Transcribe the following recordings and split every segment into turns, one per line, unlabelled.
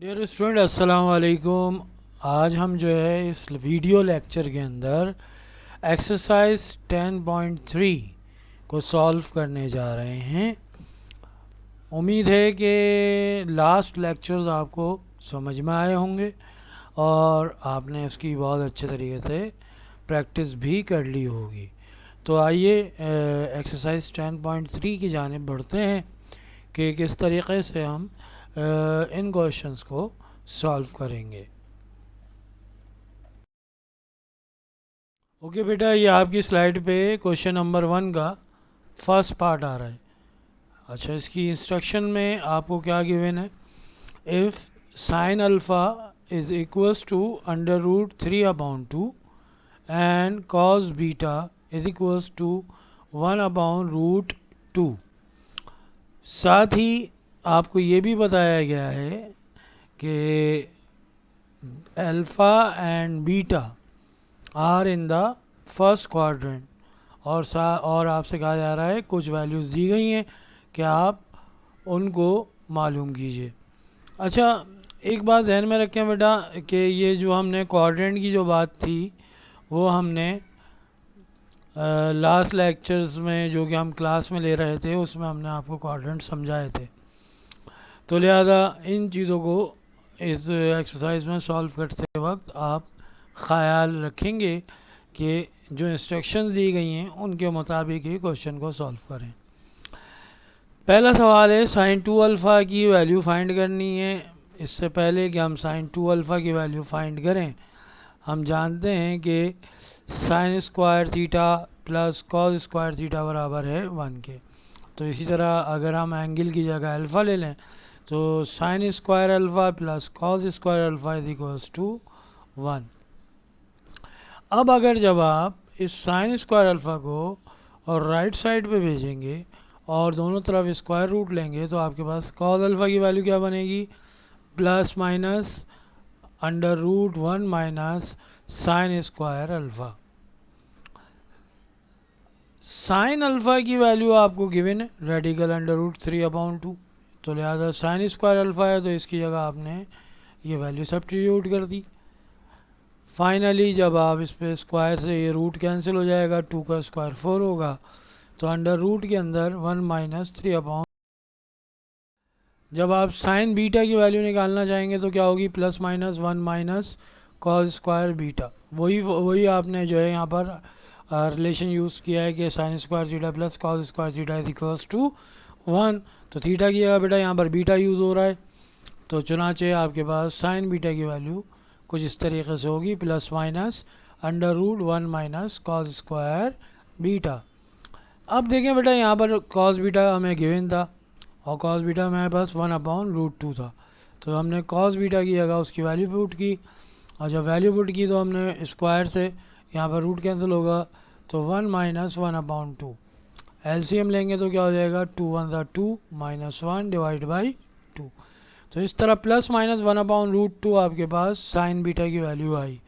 Dear student अस्सलाम वालेकुम। आज हम जो है इस वीडियो लेक्चर के अंदर एक्सरसाइज 10.3 को सॉल्व करने जा रहे हैं। उम्मीद है कि लास्ट लेक्चर्स आपको समझ में आए होंगे और आपने उसकी बहुत अच्छे तरीके से प्रैक्टिस भी कर ली होगी। तो आइए एक्सरसाइज 10.3 की जानिब बढ़ते हैं कि किस तरीके से हम इन क्वेश्चंस को सॉल्व करेंगे। ओके बेटा, ये आपकी स्लाइड पे क्वेश्चन नंबर 1 का फर्स्ट पार्ट आ रहा है। अच्छा, इसकी इंस्ट्रक्शन में आपको क्या गिवन है? If sine alpha is equals to under root 3 upon 2 and cos beta is equals to 1 upon root 2। साथ ही आपको ये भी बताया गया है कि alpha and beta are in the first quadrant और आपसे कहा जा रहा है कुछ वैल्यूज़ दी गई हैं कि आप उनको मालूम कीजिए। अच्छा, एक बात ध्यान में रखें बेटा कि ये जो हमने क्वाड्रेंट की जो बात थी वो हमने लास्ट लेक्चर्स में जो कि हम क्लास में ले रहे थे उसमें हमने आपको क्वाड्रेंट समझाए थे। तो लिहाजा इन चीज़ों को इस एक्सरसाइज में सॉल्व करते वक्त आप ख़याल रखेंगे कि जो इंस्ट्रक्शंस दी गई हैं उनके मुताबिक ही क्वेश्चन को सॉल्व करें। पहला सवाल है साइन 2 अल्फ़ा की वैल्यू फाइंड करनी है। इससे पहले कि हम साइन 2 अल्फ़ा की वैल्यू फाइंड करें, हम जानते हैं कि sine square theta plus cos square theta बराबर है 1 के। तो इसी तरह अगर हम एंगल की जगह अल्फ़ा ले लें तो sine square alpha plus cos square alpha is equals to 1। अब अगर जब आप इस साइन स्क्वायर अल्फ़ा को और राइट साइड पे भेजेंगे और दोनों तरफ स्क्वायर रूट लेंगे तो आपके पास कॉस अल्फ़ा की वैल्यू क्या बनेगी? Plus minus under root 1 minus sine square alpha. Sine alpha की वैल्यू आपको गिवन है रेडिकल अंडर रूट 3 अपॉन 2। तो लिहाजा साइन स्क्वायर अल्फ़ा है तो इसकी जगह आपने ये वैल्यू सब्स्टिट्यूट कर दी। फाइनली जब आप इस पे स्क्वायर से ये रूट कैंसिल हो जाएगा, 2 का स्क्वायर 4 होगा, तो अंडर रूट के अंदर 1 माइनस 3 अपॉन। जब आप साइन बीटा की वैल्यू निकालना चाहेंगे तो क्या होगी? Plus minus 1 minus cos square beta. वही आपने जो है यहाँ पर रिलेशन यूज़ किया है कि sine square theta plus cos square theta is equals to 1। तो थीटा की जगह बेटा यहाँ पर बीटा यूज़ हो रहा है, तो चुनाचे आपके पास साइन बीटा की वैल्यू कुछ इस तरीके से होगी, plus minus under root 1 minus cos square beta. अब देखें बेटा, यहाँ पर कॉस बीटा हमें गिवन था और कॉस बीटा हमारे पास 1 अपॉन रूट 2 था। तो हमने कॉस बीटा की जगह उसकी वैल्यू पुट की और जब वैल्यू पुट की तो हमने स्क्वायर से यहाँ पर रूट कैंसिल होगा, तो 1 माइनस 1 अपॉन 2। एलसीएम लेंगे तो क्या हो जाएगा? 2 1 ज़ा 2 माइनस 1 डिवाइड बाई 2। तो इस तरह प्लस माइनस 1 अपॉन रूट 2 आपके पास साइन बीटा की value I.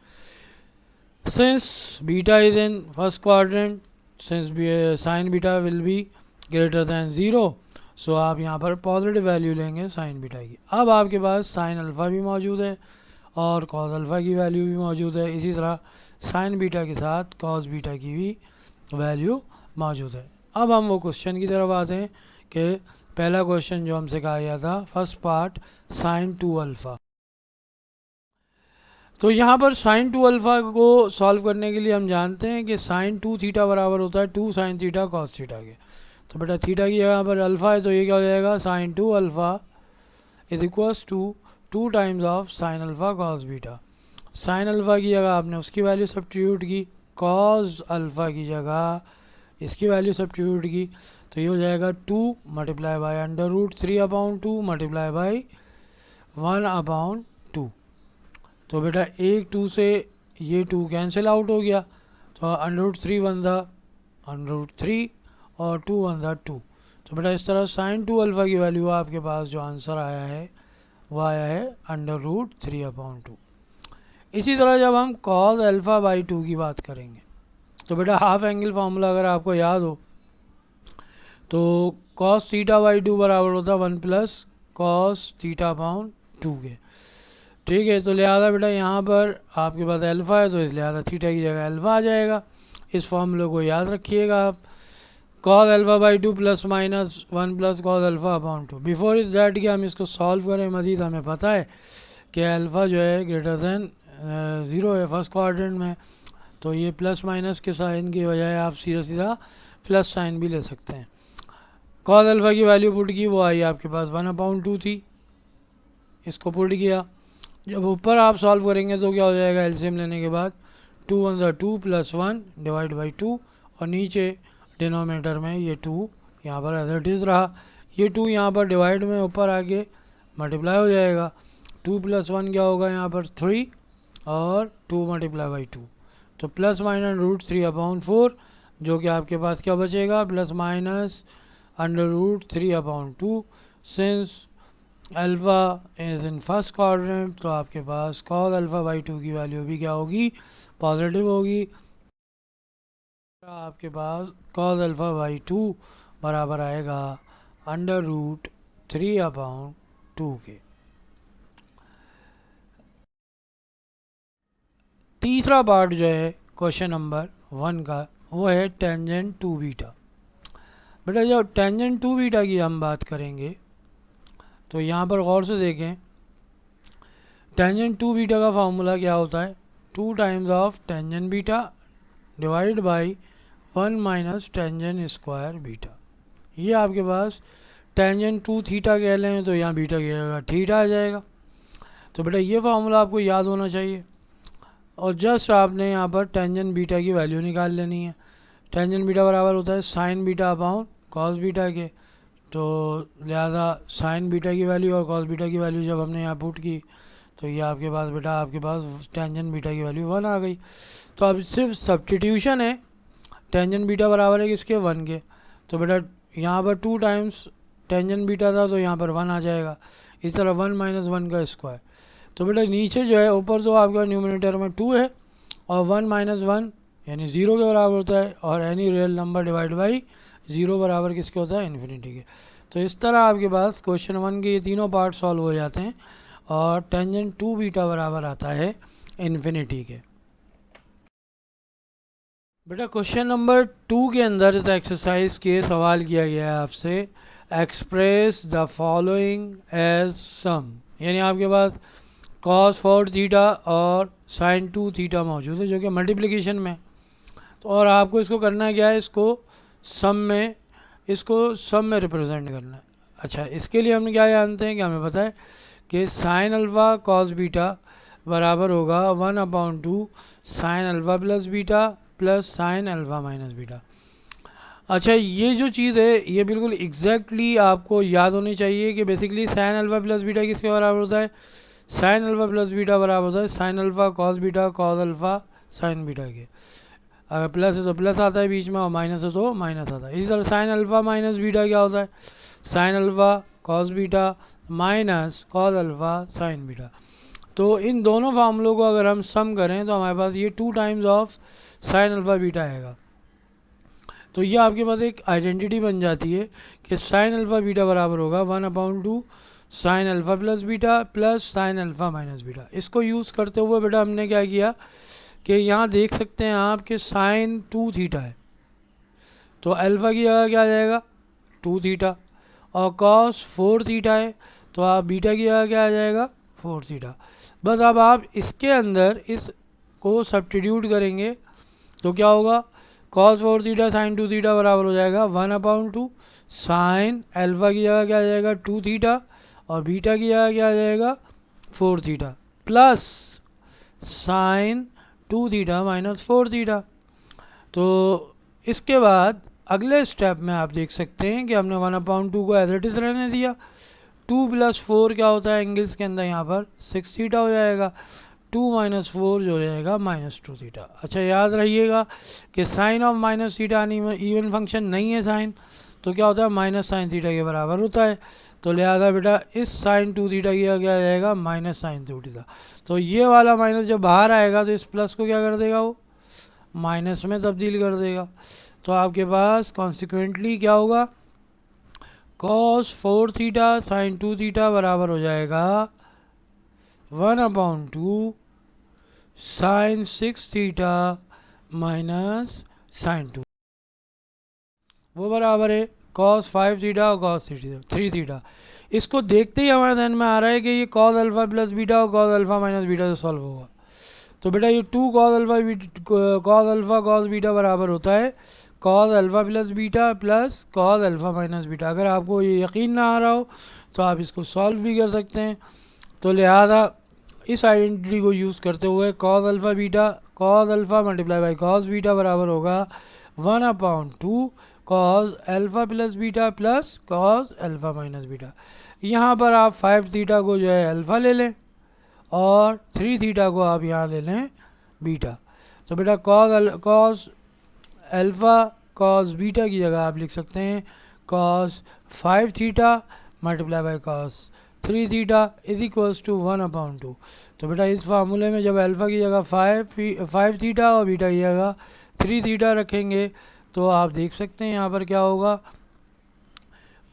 Since beta is in first quadrant, since sign beta will be greater than 0, सो आप यहाँ पर पॉजिटिव वैल्यू लेंगे साइन बीटा की। अब आपके पास साइन अल्फ़ा भी मौजूद है और कॉस अल्फ़ा की वैल्यू भी मौजूद है। इसी तरह साइन बीटा के साथ कॉस बीटा की भी वैल्यू मौजूद है। अब हम वो क्वेश्चन की तरफ आते हैं कि पहला क्वेश्चन जो हमसे कहा गया था, फर्स्ट पार्ट साइन 2 अल्फ़ा। तो यहाँ पर साइन 2 अल्फ़ा को सॉल्व करने के लिए हम जानते हैं कि साइन 2 थीटा बराबर होता है 2 साइन थीटा कॉस थीटा के। तो बेटा थीटा की जगह पर अल्फ़ा है तो ये क्या हो जाएगा? Sine 2 alpha is equals to 2 times of sine alpha cos beta. Sine alpha की जगह आपने उसकी वैल्यू सब्स्टिट्यूट की, कॉस अल्फ़ा की जगह इसकी वैल्यू सब्स्टिट्यूट की, तो ये हो जाएगा 2 multiply by under root 3 upon 2 multiply by 1 upon 2। तो बेटा एक 2 से ये 2 कैंसिल आउट हो गया, तो अंडर रूट 3 वन ज़ा अंडर रूट 3 और 2 वन ज़ा 2। तो बेटा इस तरह साइन 2 अल्फ़ा की वैल्यू आपके पास जो आंसर आया है वो आया है अंडर रूट 3 अपॉन 2। इसी तरह जब हम कॉस अल्फ़ा बाई 2 की बात करेंगे तो बेटा हाफ एंगल फार्मूला अगर आपको याद हो तो कॉस थीटा बाई 2 बराबर होता है 1 प्लस कॉस थीटा अपॉन 2 के। ठीक है, तो लिहाजा बेटा यहाँ पर आपके पास अल्फ़ा है तो इस लिहाजा थीटा की जगह अल्फ़ा आ जाएगा। इस फॉर्मूले को याद रखिएगा आप। Cos alpha by 2 plus minus 1 plus cos alpha upon 2। Before इस डैट कि हम इसको सॉल्व करें मजीद, हमें पता है कि अल्फ़ा जो है ग्रेटर दैन 0 है फर्स्ट क्वाड्रेंट में, तो ये प्लस माइनस के साइन की बजाय आप सीधा सीधा प्लस साइन भी ले सकते हैं। कॉस अल्फ़ा की वैल्यू पुट की, वो आई आपके पास 1/2 थी, इसको पुट किया। जब ऊपर आप सॉल्व करेंगे तो क्या हो जाएगा, एलसीएम लेने के बाद 2 × 2 + 1 डिवाइड बाई 2, और नीचे डिनोमिनेटर में ये 2 यहाँ पर एज इट इज़ रहा, ये 2 यहाँ पर डिवाइड में ऊपर आके मल्टीप्लाई हो जाएगा। 2 + 1 क्या होगा यहाँ पर 3, और 2 × 2, तो प्लस माइनस √3/4, जो कि आपके पास क्या बचेगा, plus minus √3/2। Since alpha is in first quadrant, तो आपके पास कॉस अल्फ़ा बाई 2 की वैल्यू भी क्या होगी, पॉजिटिव होगी। आपके पास कॉस अल्फ़ा बाई 2 बराबर आएगा √3/2 के। तीसरा पार्ट जो है क्वेश्चन नंबर 1 का, वो है टेंजेंट 2 बीटा। बेटा जब टेंजेंट 2 बीटा की हम बात करेंगे तो यहाँ पर गौर से देखें, टेंजेंट 2 बीटा का फार्मूला क्या होता है, 2 times of tangent beta divide by 1 minus tangent square beta. ये आपके पास टेंजेंट 2 थीटा कह लें तो यहाँ बीटा की जगह थीटा आ जाएगा। तो बेटा ये फार्मूला आपको याद होना चाहिए, और जस्ट आपने यहाँ पर टेंजेंट बीटा की वैल्यू निकाल लेनी है। टेंजेंट बीटा बराबर होता है sign beta upon cos beta के, तो लिहाजा साइन बीटा की वैल्यू और कॉस बीटा की वैल्यू जब हमने यहाँ पुट की तो ये आपके पास बेटा आपके पास टेंजेंट बीटा की वैल्यू 1 आ गई। तो अब सिर्फ सब्स्टिट्यूशन है, टेंजेंट बीटा बराबर है किसके, 1 के। तो बेटा यहाँ पर 2 टाइम्स टेंजेंट बीटा था तो यहाँ पर 1 आ जाएगा। इस तरह 1 - 1 का स्क्वायर। तो बेटा नीचे जो है, ऊपर तो आपका न्यूमिनेटर में 2 है, और 1 - 1 यानी 0 के बराबर होता है, और any real number divide by 0 बराबर किसके होता है, इन्फिनिटी के। तो इस तरह आपके पास क्वेश्चन 1 के ये तीनों पार्ट सॉल्व हो जाते हैं, और टेंजेंट 2 बीटा बराबर आता है इन्फिनिटी के। बेटा क्वेश्चन नंबर 2 के अंदर इस एक्सरसाइज के सवाल किया गया है आपसे, एक्सप्रेस द फॉलोइंग एज सम, यानी आपके पास cos 4 थीटा और sin 2 थीटा मौजूद है जो कि मल्टीप्लिकेशन में, तो और आपको इसको करना क्या है, इसको सम में रिप्रेजेंट करना है। अच्छा, इसके लिए हम क्या जानते हैं कि हमें पता है कि साइन अल्फ़ा कॉस बीटा बराबर होगा 1/2 sine alpha plus beta plus sine alpha minus beta. अच्छा, ये जो चीज़ है ये बिल्कुल एग्जैक्टली आपको याद होनी चाहिए कि basically sine alpha plus beta किसके बराबर होता है, साइन अल्फ़ा प्लस बीटा बराबर होता है sign alpha cos beta cos alpha sine beta के। अगर प्लस है तो प्लस आता है बीच में, और माइनस है तो माइनस आता है। इसी तरह साइन अल्फ़ा माइनस बीटा क्या होता है, sign alpha cos beta minus cos alpha sine beta. तो इन दोनों फार्मूलों को अगर हम सम करें तो हमारे पास ये 2 times of sine alpha beta आएगा। तो ये आपके पास एक आइडेंटिटी बन जाती है कि साइन अल्फ़ा बीटा बराबर होगा 1/2 sine alpha plus beta plus sine alpha minus beta. इसको यूज़ करते हुए बेटा हमने क्या किया कि यहाँ देख सकते हैं आप कि साइन 2 थीटा है, तो अल्फ़ा की जगह क्या आ जाएगा 2 थीटा, और कॉस 4 थीटा है तो आप बीटा की जगह क्या आ जाएगा 4 थीटा। बस अब आप इसके अंदर इसको सब्स्टिट्यूट करेंगे तो क्या होगा, कॉस 4 थीटा साइन 2 थीटा बराबर हो जाएगा 1/2 साइन अल्फ़ा की जगह क्या आ जाएगा 2 थीटा, और बीटा की जगह क्या आ जाएगा 4 theta, plus sign 2 theta minus 4 theta. तो इसके बाद अगले स्टेप में आप देख सकते हैं कि हमने 1/2 को एज इट इज़ रहने दिया। 2 + 4 क्या होता है एंगल्स के अंदर, यहाँ पर 6 थीटा हो जाएगा। 2 - 4 जो हो जाएगा -2 थीटा। अच्छा, याद रहिएगा कि sine of minus theta even function नहीं है साइन, तो क्या होता है माइनस साइन थीटा के बराबर होता है। तो लिहाजा बेटा इस साइन 2 थीटा की क्या आ जाएगा माइनस साइन 2 थीटा। तो ये वाला माइनस जब बाहर आएगा तो इस प्लस को क्या कर देगा, वो माइनस में तब्दील कर देगा। तो आपके पास कॉन्सिक्वेंटली क्या होगा, cos 4 थीटा साइन 2 थीटा बराबर हो जाएगा 1/2 साइन 6 थीटा माइनस साइन 2, वो बराबर है कॉस 5 थीटा और कॉस 3 थीटा। इसको देखते ही हमारे ध्यान में आ रहा है कि ये कॉस अल्फ़ा प्लस बीटा और कॉस अल्फ़ा माइनस बीटा से सॉल्व होगा। तो बेटा ये 2 कॉस अल्फ़ा कॉस बीटा बराबर होता है cos alpha plus beta plus cos alpha minus beta. अगर आपको ये यकीन ना आ रहा हो तो आप इसको सॉल्व भी कर सकते हैं। तो लिहाजा इस आइडेंटिटी को यूज़ करते हुए cos alpha multiply by cos beta बराबर होगा 1/2 cos alpha plus beta plus cos alpha minus beta. यहाँ पर आप 5 थीटा को जो है अल्फ़ा ले लें और 3 थीटा को आप यहाँ ले लें बीटा। तो बेटा कॉस अल्फ़ा कॉस बीटा की जगह आप लिख सकते हैं cos 5 theta multiply by cos 3 theta is equals to 1/2। तो बेटा इस फार्मूले में जब अल्फ़ा की जगह 5 थीटा और बीटा की जगह 3 थीटा रखेंगे तो आप देख सकते हैं यहाँ पर क्या होगा,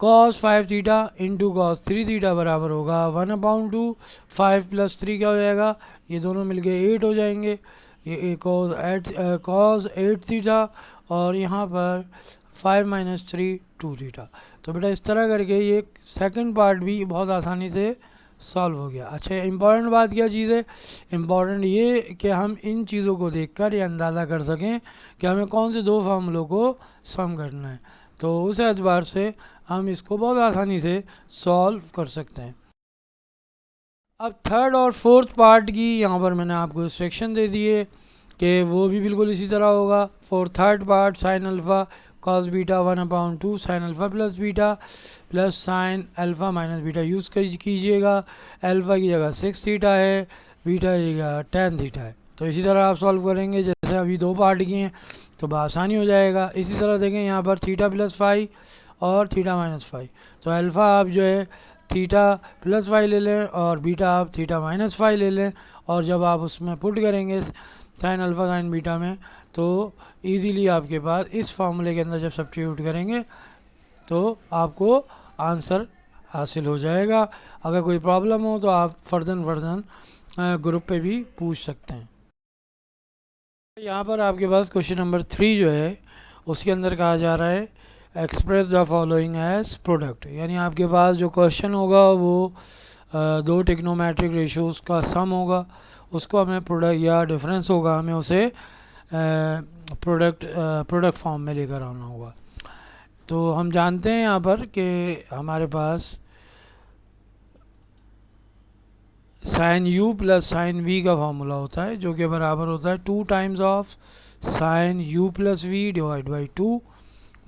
cos 5 theta into cos 3 theta बराबर होगा 1/2। 5 प्लस 3 क्या हो जाएगा, ये दोनों मिलके 8 हो जाएंगे। ये cos 8 थीटा और यहाँ पर 5 माइनस 3 2 थीटा। तो बेटा इस तरह करके ये सेकंड पार्ट भी बहुत आसानी से सॉल्व हो गया। अच्छा, इम्पॉर्टेंट बात क्या चीज़ है, इम्पॉर्टेंट ये कि हम इन चीज़ों को देखकर ये अंदाज़ा कर सकें कि हमें कौन से दो फार्मूलों को सम करना है। तो उस एतबार से हम इसको बहुत आसानी से सॉल्व कर सकते हैं। अब थर्ड और फोर्थ पार्ट की यहाँ पर मैंने आपको इंस्ट्रक्शन दे दिए कि वो भी बिल्कुल इसी तरह होगा। For third part sign alpha cos beta 1/2 sine alpha plus beta plus sine alpha minus beta use कीजिएगा। अल्फ़ा की जगह 6 थीटा है, बीटा की जगह tan थीटा है। तो इसी तरह आप सॉल्व करेंगे जैसे अभी दो पार्ट किए हैं तो आसानी हो जाएगा। इसी तरह देखें यहाँ पर थीटा प्लस 5 और थीटा माइनस 5। तो अल्फ़ा आप जो है थीटा प्लस 5 ले लें और बीटा आप थीटा माइनस 5 ले लें, और जब आप उसमें पुट करेंगे साइन अल्फ़ा साइन बीटा में तो इजीली आपके पास इस फार्मूले के अंदर जब सब्स्टिट्यूट करेंगे तो आपको आंसर हासिल हो जाएगा। अगर कोई प्रॉब्लम हो तो आप फर्दर ग्रुप पे भी पूछ सकते हैं। यहाँ पर आपके पास क्वेश्चन नंबर 3 जो है उसके अंदर कहा जा रहा है express the following as product. यानी आपके पास जो क्वेश्चन होगा वो दो टिग्नोमेट्रिक रेशियोज़ का सम होगा, उसको हमें प्रोडक्ट या डिफरेंस होगा हमें उसे प्रोडक्ट फॉर्म में लेकर आना होगा। तो हम जानते हैं यहाँ पर कि हमारे पास sine u plus sine v का फार्मूला होता है जो कि बराबर होता है 2 times of sine u plus v divide by 2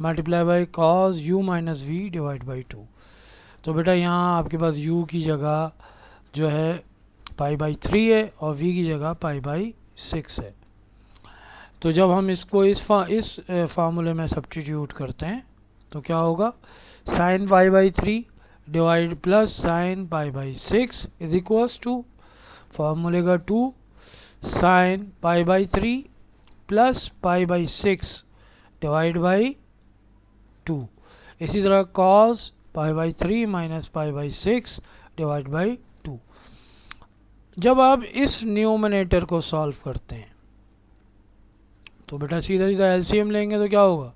multiply by cos u minus v divide by 2। तो बेटा यहाँ आपके पास u की जगह जो है π/3 है और v की जगह π/6 है। तो जब हम इसको इस फार्मूले में सब्स्टिट्यूट करते हैं तो क्या होगा, sine π/3 divide plus sine π/6 is equals to फार्मूले का 2 साइन π/3 प्लस π/6 डिवाइड बाई 2। इसी तरह cos π/3 माइनस π/6 डिवाइड बाई 2। जब आप इस न्यूमरेटर को सॉल्व करते हैं तो बेटा सीधा एलसीएम लेंगे तो क्या होगा,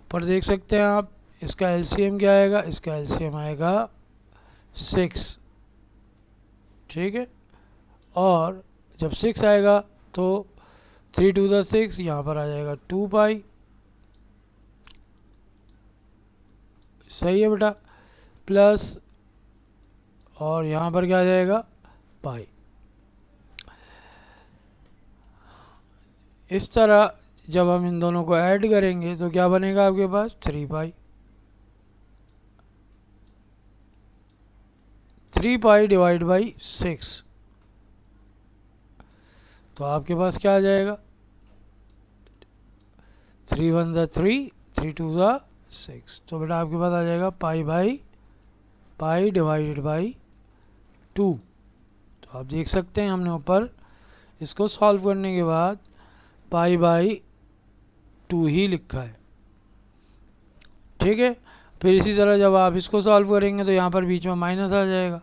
ऊपर देख सकते हैं आप, इसका एलसीएम क्या आएगा, इसका एलसीएम आएगा 6, ठीक है। और जब 6 आएगा तो 3 2 ज़ा 6, यहाँ पर आ जाएगा 2 पाई, सही है बेटा, प्लस और यहाँ पर क्या आ जाएगा पाई। इस तरह जब हम इन दोनों को ऐड करेंगे तो क्या बनेगा आपके पास 3 पाई, 3 पाई डिवाइड बाई 6। तो आपके पास क्या आ जाएगा 3 1 ज़ा 3, 3 2 ज़ा 6। तो बेटा आपके पास आ जाएगा पाई डिवाइडेड बाई 2। तो आप देख सकते हैं हमने ऊपर इसको सॉल्व करने के बाद π/2 ही लिखा है, ठीक है। फिर इसी तरह जब आप इसको सॉल्व करेंगे तो यहाँ पर बीच में माइनस आ जाएगा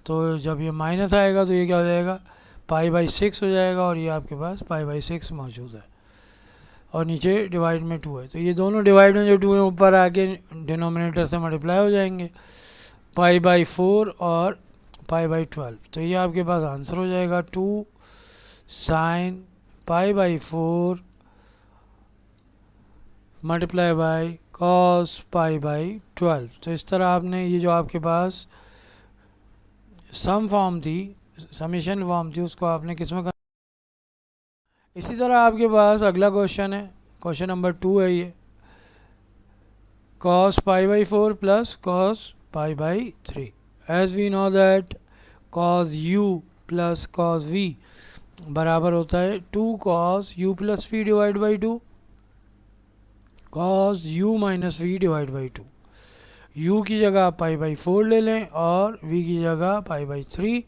तो जब ये माइनस आएगा तो ये क्या हो जाएगा, π/6 हो जाएगा, और ये आपके पास π/6 मौजूद है, और नीचे डिवाइड में 2 है, तो ये दोनों डिवाइड में जो 2 है ऊपर आके डिनोमिनेटर से मल्टीप्लाई हो जाएंगे, π/4 और π/12। तो ये आपके पास आंसर हो जाएगा 2 sin π/4 मल्टीप्लाई बाई cos π/12। तो इस तरह आपने ये जो आपके पास सम फॉर्म थी, समीशन फॉर्म थी, उसको आपने किस में कर। इसी तरह आपके पास अगला क्वेश्चन है, क्वेश्चन नंबर 2 है ये, cos π/4 plus cos π/3। As we know that cos u plus cos v बराबर होता है 2 cos u plus v divide by 2 cos u minus v divide by 2। u की जगह आप π/4 ले लें और v की जगह π/3।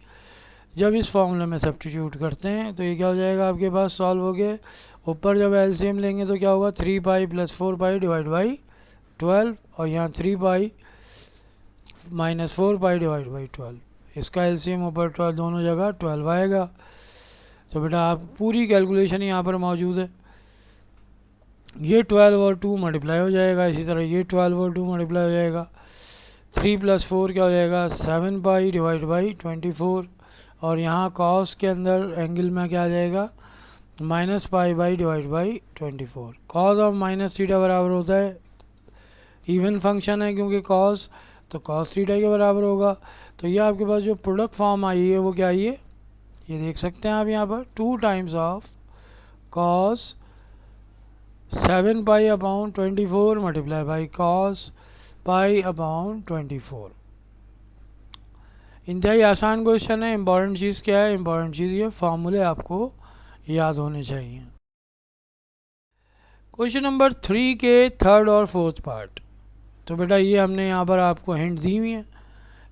जब इस फॉर्मूले में सब्स्टिट्यूट करते हैं तो ये क्या हो जाएगा आपके पास, सॉल्व हो गए। ऊपर जब एलसीएम लेंगे तो क्या होगा, 3π प्लस 4π डिवाइड बाई 12, और यहाँ 3π माइनस 4π डिवाइड बाई 12, इसका एलसीएम ऊपर 12 दोनों जगह 12 आएगा। तो बेटा आप पूरी कैलकुलेशन यहाँ पर मौजूद है। ये 12 और 2 मल्टीप्लाई हो जाएगा, इसी तरह ये 12 और 2 मल्टीप्लाई हो जाएगा। 3 प्लस 4 क्या हो जाएगा, 7π डिवाइड बाई 24, और यहाँ कॉस के अंदर एंगल में क्या आ जाएगा, -π divide by 24। Cos of minus theta बराबर होता है, इवन फंक्शन है क्योंकि कॉस, तो कॉस थीटा के बराबर होगा। तो ये आपके पास जो प्रोडक्ट फॉर्म आई है वो क्या आई है, ये देख सकते हैं आप यहाँ पर, 2 times of cos 7π/24 multiply by cos π/24। इंतहाई आसान क्वेश्चन है। इम्पॉर्टेंट चीज़ क्या है, इम्पॉर्टेंट चीज़ ये फॉर्मूले आपको याद होने चाहिए। क्वेश्चन नंबर 3 के थर्ड और फोर्थ पार्ट। तो बेटा ये हमने यहाँ पर आपको हिंट दी हुई है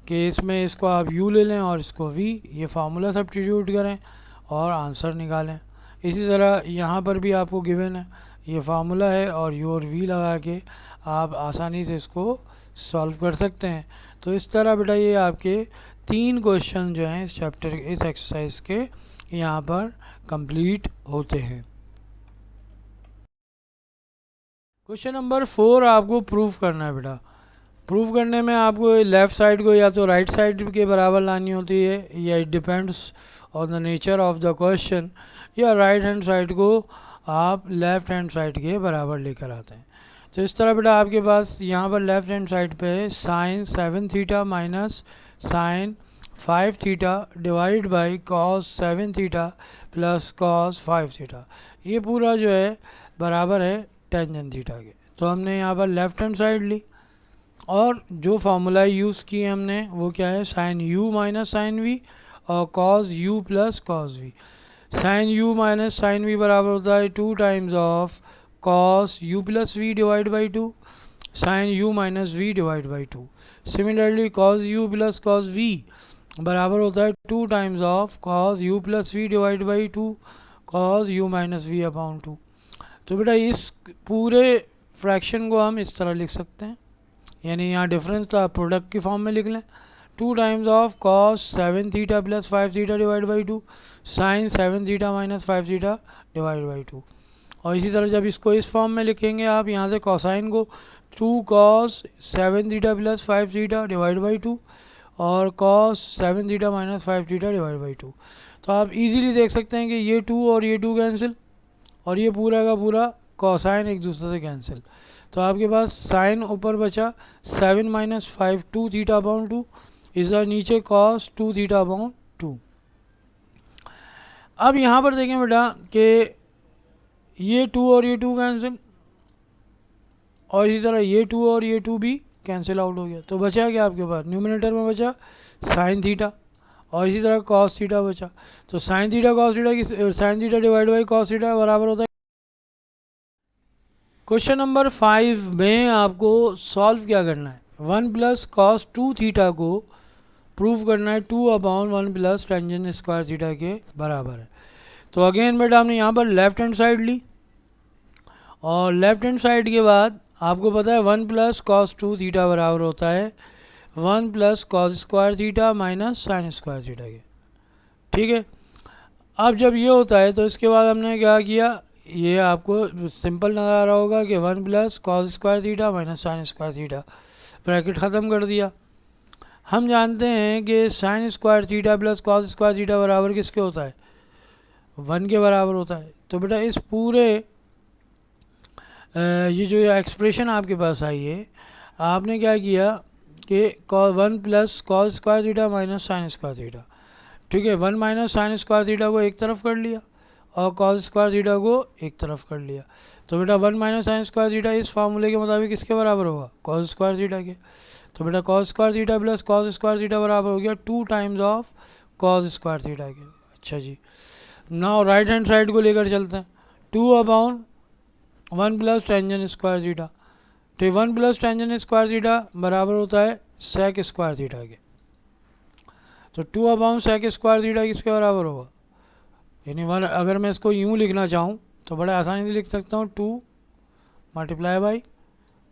कि इसमें इसको आप u ले लें और इसको v, ये फार्मूला सब्स्टिट्यूट करें और आंसर निकालें। इसी तरह यहाँ पर भी आपको गिवन है, ये फार्मूला है और u और v लगा के आप आसानी से इसको सॉल्व कर सकते हैं। तो इस तरह बेटा ये आपके 3 क्वेश्चन जो हैं इस चैप्टर, इस एक्सरसाइज के यहाँ पर कंप्लीट होते हैं। क्वेश्चन नंबर 4 आपको प्रूफ करना है बेटा। प्रूफ करने में आपको लेफ़्ट साइड को या तो राइट साइड के बराबर लानी होती है, या it depends on the nature of the question, या राइट हैंड साइड को आप लेफ़्ट हैंड साइड के बराबर लेकर आते हैं। तो इस तरह बेटा आपके पास यहाँ पर लेफ़्ट हैंड साइड पे sine 7 theta minus sine 5 theta divide by cos 7 theta plus cos 5 theta, ये पूरा जो है बराबर है टेंजेंट थीटा के। तो हमने यहाँ पर लेफ़्ट हैंड साइड ली, और जो फार्मूला यूज़ किए हमने वो क्या है, sine u minus sine v और cos u plus cos v। Sine u minus sine v बराबर होता है 2 times of cos u plus v divide by 2 sine u minus v divide by 2। Similarly cos u plus cos v बराबर होता है 2 times of cos u plus v divide by 2 cos u minus v upon 2। तो बेटा इस पूरे fraction को हम इस तरह लिख सकते हैं, यानी यहाँ डिफरेंस तो आप प्रोडक्ट की फॉर्म में लिख लें, 2 times of cos 7 theta plus 5 theta divide by 2 sine 7 theta minus 5 theta divide by 2। और इसी तरह जब इसको इस फॉर्म में लिखेंगे आप यहाँ से कोसाइन को 2 cos 7 theta plus 5 theta divide by 2 और cos 7 theta minus 5 theta divide by 2। तो आप इजीली देख सकते हैं कि ये 2 और ये 2 कैंसिल, और ये पूरा का पूरा कोसाइन एक दूसरे से कैंसिल। तो आपके पास साइन ऊपर बचा 7 माइनस 5 2 थीटा अपॉन 2, इस नीचे कॉस 2 थीटा अपॉन 2। अब यहाँ पर देखें बेटा कि ये 2 और ये 2 कैंसिल, और इसी तरह ये 2 और ये 2 भी कैंसिल आउट हो गया। तो बचा क्या आपके पास, न्यूमिनेटर में बचा साइन थीटा, और इसी तरह कॉस थीटा बचा। तो साइन थीटा कॉस थीटा की sine theta divide by cos theta बराबर होता है। क्वेश्चन नंबर 5 में आपको सॉल्व क्या करना है, 1 प्लस कॉस 2 थीटा को प्रूव करना है 2 upon 1 plus tangent square theta के बराबर है। तो अगेन बेटा हमने यहाँ पर लेफ्ट हैंड साइड ली, और लेफ्ट हैंड साइड के बाद आपको पता है 1 प्लस कॉस 2 थीटा बराबर होता है 1 plus cos square theta minus sine square theta के। ठीक है, अब जब ये होता है तो इसके बाद हमने क्या किया, ये आपको सिंपल नज़र आ रहा होगा कि 1 plus cos square theta minus sine square theta, bracket ख़त्म कर दिया। हम जानते हैं कि sine square theta plus cos square theta बराबर किसके होता है, 1 के बराबर होता है। तो बेटा इस पूरे ये जो एक्सप्रेशन आपके पास आई है, आपने क्या किया कि 1 plus cos square theta minus sine square theta, ठीक है, 1 माइनस साइन स्क्वायर थीटा को एक तरफ कर लिया और कॉस स्क्वायर थीटा को एक तरफ कर लिया। तो बेटा 1 माइनस साइन स्क्वायर थीटा इस फार्मूले के मुताबिक किसके बराबर होगा, कॉस स्क्वायर थीटा के। तो बेटा cos square theta plus cos square theta बराबर हो गया 2 times of cos square theta के। अच्छा जी, नाउ राइट हैंड साइड को लेकर चलते हैं, 2/1 प्लस टेंजेंट स्क्वायर थीटा। तो 1 प्लस टेंजेंट स्क्वायर थीटा बराबर होता है सेक स्क्वायर थीटा के। तो 2/सेक स्क्वायर थीटा किसके बराबर होगा, यानी 1, अगर मैं इसको यूँ लिखना चाहूँ तो बड़े आसानी से लिख सकता हूँ, 2 मल्टीप्लाई बाई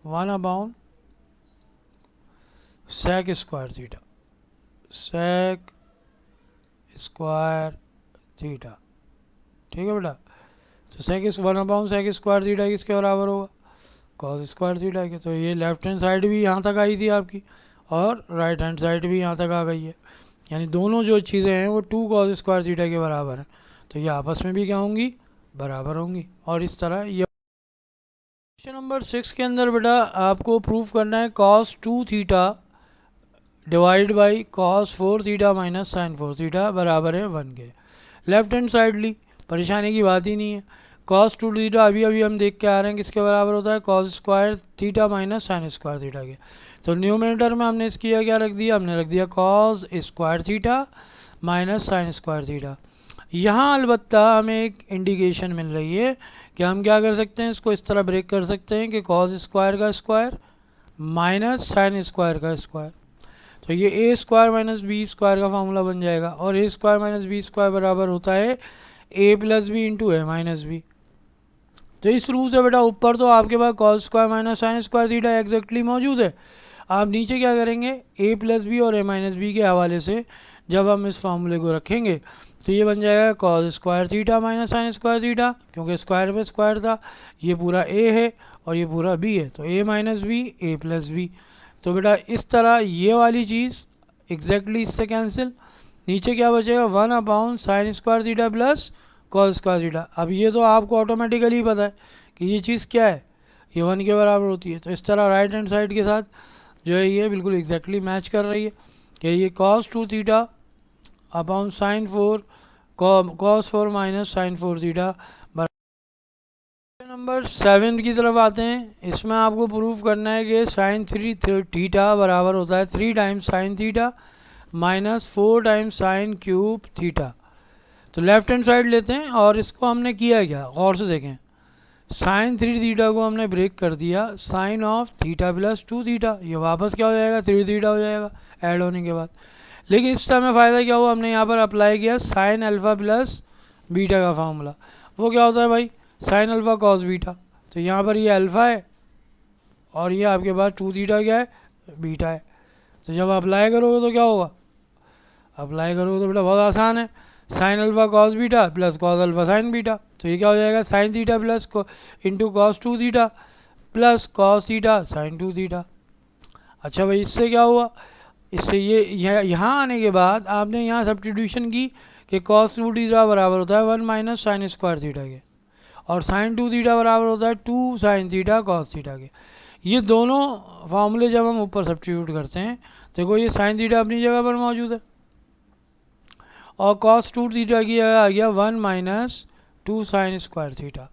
1/सेक square theta, sec square theta. ठीक है बेटा, तो सेक 1/सेक स्क्वायर थीटा किसके बराबर होगा, कॉस स्क्वायर थीटा के। तो ये लेफ्ट हैंड साइड भी यहाँ तक आई थी आपकी और राइट हैंड साइड भी यहाँ तक आ गई है, यानी दोनों जो चीज़ें हैं वो 2 कॉस स्क्वायर थीटा के बराबर हैं। तो ये आपस में भी क्या होंगी, बराबर होंगी। और इस तरह ये क्वेश्चन नंबर 6 के अंदर बेटा आपको प्रूफ करना है cos 2 theta divide by cos 4 theta minus sine 4 theta बराबर है 1 के। लेफ्ट हैंड साइड ली, परेशानी की बात ही नहीं है। कॉस 2 थीटा अभी अभी हम देख के आ रहे हैं किसके बराबर होता है, cos square theta minus sine square theta के। तो न्यूमरेटर में हमने इसकी क्या रख दिया, हमने रख दिया cos square theta minus sine square theta. यहाँ अलबत्ता हमें एक इंडिकेशन मिल रही है कि हम क्या कर सकते हैं, इसको इस तरह ब्रेक कर सकते हैं कि कॉस स्क्वायर का स्क्वायर माइनस साइन स्क्वायर का स्क्वायर। तो ये A square minus B square का फार्मूला बन जाएगा, और A square minus B square बराबर होता है A plus B into A minus B. तो इस रूल से बेटा ऊपर तो आपके पास cos square minus sine square theta exactly मौजूद है। आप नीचे क्या करेंगे, ए प्लस बी और ए माइनस बी के हवाले से जब हम इस फार्मूले को रखेंगे तो ये बन जाएगा cos square theta minus sine square theta, क्योंकि स्क्वायर पे स्क्वायर था, ये पूरा ए है और ये पूरा बी है, तो ए माइनस बी ए प्लस बी। तो बेटा इस तरह ये वाली चीज़ एग्जैक्टली इससे कैंसिल, नीचे क्या बचेगा 1/साइन square theta plus cos square theta. अब ये तो आपको ऑटोमेटिकली पता है कि ये चीज़ क्या है, ये 1 के बराबर होती है। तो इस तरह राइट हैंड साइड के साथ जो है ये बिल्कुल एग्जैक्टली मैच कर रही है कि ये cos 2 theta upon sine 4 cos 4 minus sine 4 theta. Number 7 की तरफ आते हैं, इसमें आपको प्रूफ करना है कि साइन 3 थीटा बराबर होता है 3 times sine theta minus 4 times sine cube theta. तो लेफ्ट हैंड साइड लेते हैं और इसको हमने किया क्या, गौर से देखें, साइन 3 थीटा को हमने ब्रेक कर दिया sine of theta plus 2 theta, ये वापस क्या हो जाएगा 3 थीटा हो जाएगा ऐड होने के बाद। लेकिन इस समय फ़ायदा क्या हुआ, हमने यहाँ पर अप्लाई किया साइन अल्फ़ा प्लस बीटा का फार्मूला। वो क्या होता है भाई, साइन अल्फ़ा कॉस बीटा। तो यहाँ पर ये अल्फ़ा है और ये आपके पास 2 थीटा क्या है, बीटा है। तो जब अप्लाई करोगे तो क्या होगा, अप्लाई करोगे तो बेटा बहुत आसान है, sign alpha cos beta plus cos alpha sine beta. तो ये क्या हो जाएगा sine theta plus into cos 2 theta plus cos theta sine 2 theta. अच्छा भाई इससे क्या हुआ, इससे ये यहाँ आने के बाद आपने यहाँ सब्स्टिट्यूशन की कि कॉस 2 थीटा बराबर होता है 1 माइनस साइन स्क्वायर थीटा के, और साइन 2 थीटा बराबर होता है 2 साइन थीटा कॉस थीटा के। ये दोनों फार्मूले जब हम ऊपर सब्स्टिट्यूट करते हैं, देखो ये साइन थीटा अपनी जगह पर मौजूद है और कॉस 2 थीटा की जगह आ गया 1 माइनस 2 साइन स्क्वायर थीटा,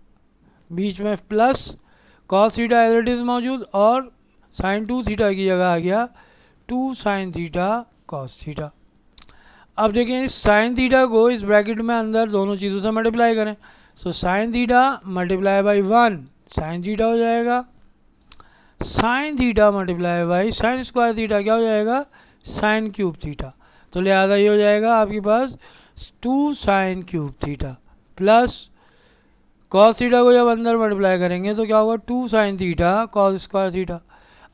बीच में plus cos theta as it is मौजूद, और साइन 2 थीटा की जगह आ गया 2 साइन थीटा कॉस थीटा। अब देखें इस साइन थीटा को इस ब्रैकेट में अंदर दोनों चीज़ों से मल्टीप्लाई करें, so sine theta multiply by 1 sine theta हो जाएगा, sine theta multiply by sine square theta क्या हो जाएगा, साइन क्यूब थीटा। तो लिहाजा ये हो जाएगा आपके पास 2 sine cube theta plus cos theta को जब अंदर मल्टीप्लाई करेंगे तो क्या होगा 2 sine theta cos square theta.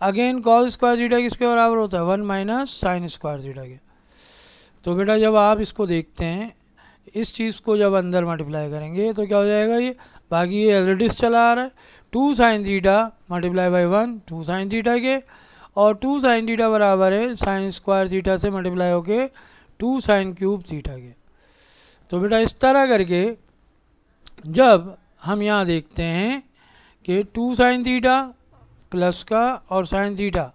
Again cos square theta किसके बराबर होता है 1 माइनस साइन स्क्वायर थीटा के। तो बेटा जब आप इसको देखते हैं इस चीज़ को जब अंदर मल्टीप्लाई करेंगे तो क्या हो जाएगा, ये बाकी ये एज इट इज चला आ रहा है 2 sine theta multiply by 1 2 sine theta के, और 2 साइन थीटा बराबर है साइन स्क्वायर थीटा से मल्टीप्लाई होके 2 साइन क्यूब थीटा के। तो बेटा इस तरह करके जब हम यहाँ देखते हैं कि 2 साइन थीटा प्लस का और साइन थीटा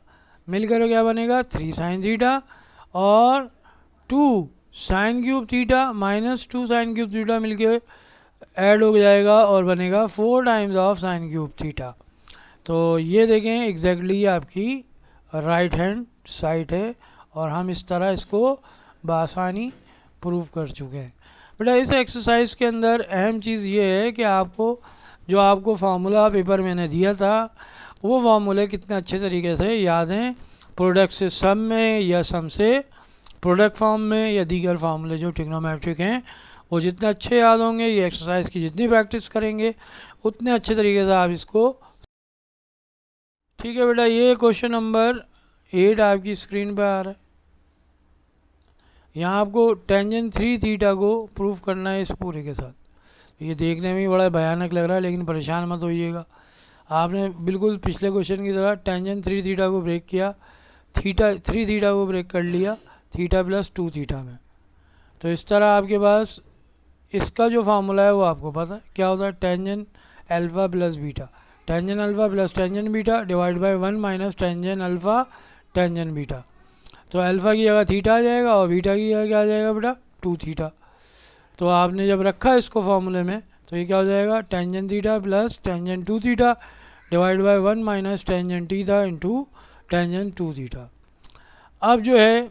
मिलकर क्या बनेगा 3 साइन थीटा, और 2 sine cube theta minus 2 sine cube theta मिलके ऐड हो जाएगा और बनेगा 4 times of sine cube theta. तो ये देखें एग्जैक्टली आपकी राइट हैंड साइड है, और हम इस तरह इसको बआसानी प्रूव कर चुके हैं। बेटा इस एक्सरसाइज के अंदर अहम चीज़ ये है कि आपको फार्मूला पेपर मैंने दिया था वो फार्मूले कितने अच्छे तरीके से याद हैं, प्रोडक्ट से सम में या सम से प्रोडक्ट फॉर्म में या दीगर फार्मूले जो ट्रिग्नोमेट्रिक हैं वो जितने अच्छे याद होंगे, ये एक्सरसाइज की जितनी प्रैक्टिस करेंगे उतने अच्छे तरीके से आप इसको। ठीक है बेटा, ये क्वेश्चन नंबर 8 आपकी स्क्रीन पे आ रहा है। यहाँ आपको टेंजेंट 3 थीटा को प्रूफ करना है इस पूरे के साथ। ये देखने में ही बड़ा भयानक लग रहा है लेकिन परेशान मत होइएगा, आपने बिल्कुल पिछले क्वेश्चन की तरह टेंजेंट 3 थीटा को ब्रेक किया, थीटा 3 थीटा को ब्रेक कर लिया थीटा प्लस 2 थीटा में। तो इस तरह आपके पास इसका जो फार्मूला है वो आपको पता है क्या होता है, tangent alpha plus beta, tangent alpha plus tangent beta divide by 1 minus tangent alpha tangent beta. तो अल्फ़ा की जगह थीटा आ जाएगा और बीटा की जगह क्या आ जाएगा बेटा 2 थीटा। तो आपने जब रखा इसको फार्मूले में तो ये क्या हो जाएगा tangent theta plus tangent 2 theta divide by 1 minus tangent theta into tangent 2 theta. अब जो है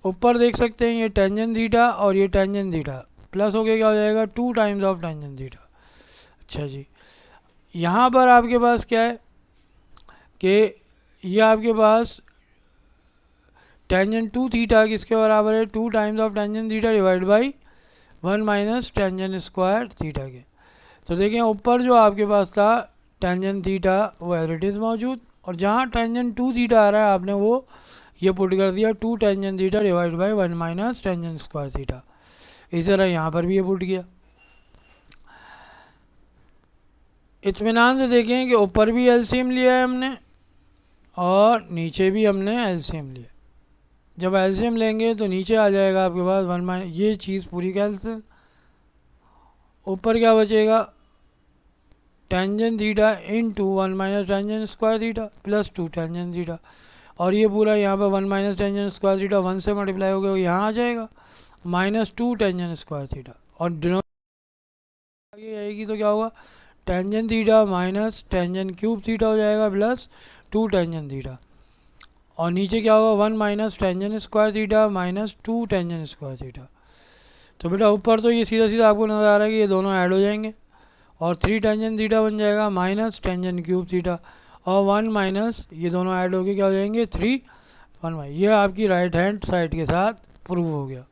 ऊपर देख सकते हैं ये टेंजेंट थीटा और ये टेंजेंट थीटा प्लस हो गया क्या हो जाएगा 2 टाइम्स ऑफ टेंजेंट थीटा। अच्छा जी, यहाँ पर आपके पास क्या है कि ये आपके पास टेंजेंट 2 थीटा किसके बराबर है 2 times of tangent theta divide by 1 minus tangent square theta के। तो देखें ऊपर जो आपके पास था टेंजेंट थीटा वो एज इट इज़ मौजूद, और जहाँ टेंजेंट 2 थीटा आ रहा है आपने वो ये पुट कर दिया 2 tangent theta divide by 1 minus tangent square theta. इसी तरह यहाँ पर भी ये पुट किया। इत्मीनान से देखें कि ऊपर भी एलसीएम लिया है हमने और नीचे भी हमने एलसीएम लिया। जब एलसीएम लेंगे तो नीचे आ जाएगा आपके पास 1 माइनस ये चीज़ पूरी कैंसिल, ऊपर क्या बचेगा tangent theta into 1 minus tangent square theta plus 2 tangent theta, और ये पूरा यहाँ पर 1 माइनस टेंजेंट स्क्वायर थीटा 1 से मल्टीप्लाई हो गया यहाँ आ जाएगा माइनस 2 टेंजेंट स्क्वायर थीटा, और डिनोमिनेटर आगे आएगी तो क्या होगा tangent theta minus tangent cube theta हो जाएगा प्लस 2 टेंजेंट थीटा, और नीचे क्या होगा 1 minus tangent square theta minus 2 tangent square theta. तो बेटा ऊपर तो ये सीधा सीधा आपको नज़र आ रहा है कि ये दोनों ऐड हो जाएंगे और 3 टेंजेंट थीटा बन जाएगा माइनस टेंजेंट क्यूब थीटा, और 1 माइनस ये दोनों ऐड होके क्या हो जाएंगे 3 1 ये आपकी राइट हैंड साइड के साथ प्रूव हो गया।